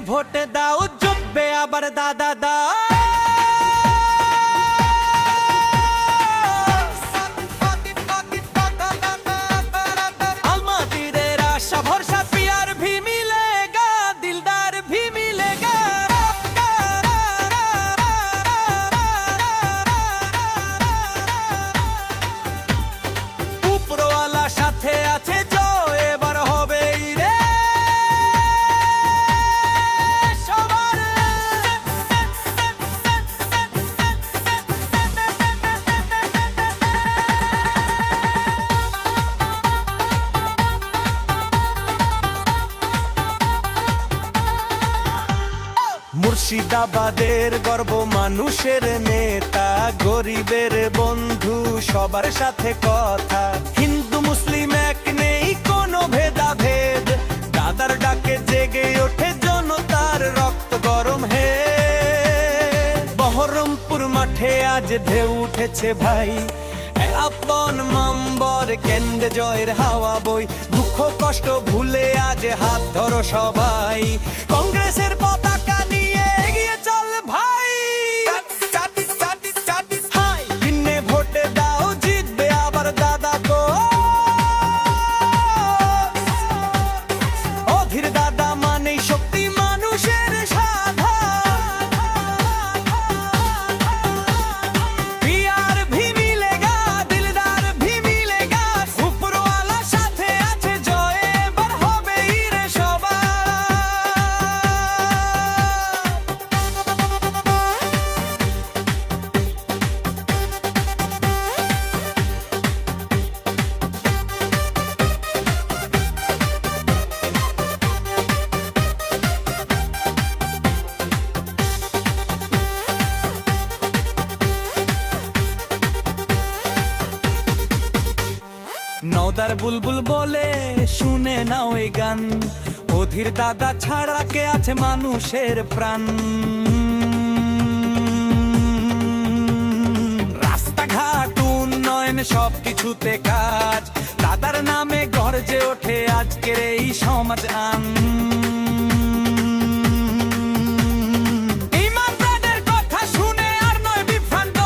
Vote দাও জুটবে আবার দাদা দাও। আলমাটিদের আশা ভরসা পিয়ার ভি মিলেগা, দিলদার ভি মিলেগা। উপরওয়ালা সাথে আছে জয়, এবার হবে রে সবার। মুর্শিদাবাদের গর্ব মানুষের নেতা, গরিবের বন্ধু সবার সাথে কথা। হিন্দু মুসলিম এক নেই কোনো ভেদাভেদ, দাদার ডাকে জেগে ওঠে জনতার রক্ত গরম হে। বহরমপুর মাঠে আজ ঢেউ উঠেছে ভাই, আপন মাম্বর কেন্দ্রে জয়ের হাওয়া বই। দুঃখ কষ্ট ভুলে আজ হাত ধরো সবাই, কংগ্রেসের পতাকা নিয়ে এগিয়ে চল ভাই। হাই বিনে ভোটে দাও জিতবে আবার দাদা গো। অধীর দাদা মানেই শক্তি মানুষের সাধা। পিয়ার ভি মিলেগা, দিলদার ভি মিলেগা। উপরওয়ালা সাথে আছে জয়, এবার হবে রে সবার। নওদার বুলবুল বলে শুনে নাও এই গান, অধীর দাদা ছাড়া কে আছে মানুষের প্রাণ। রাস্তাঘাট উন্নয়ন সবকিছুতে কাজ, দাদার নামে গর্জে ওঠে আজকের এই সমাজ আন। ইমানদারের কথা শুনে আর নয় বিভ্রান্ত,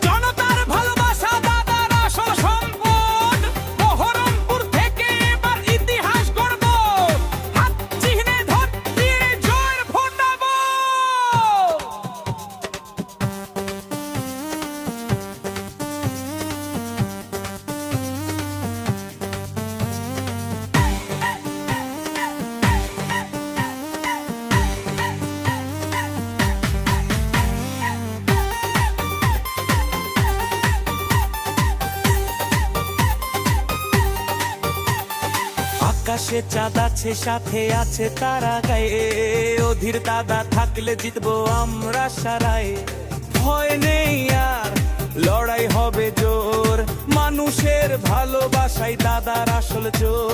জনতার ভালোবাসা দাদার আসল সম্পদ। বহরমপুর থেকে এবার ইতিহাস গড়ব, হাত চিহ্নে ভোট দিয়ে জয়ের ফোটাবো। আকাশে চাঁদ আছে, সাথে আছে তারা গায়ে। অধীর দাদা থাকলে জিতবো আমরা সারাই। ভয় নেই আর লড়াই হবে জোর, মানুষের ভালোবাসাই দাদার আসল জোর।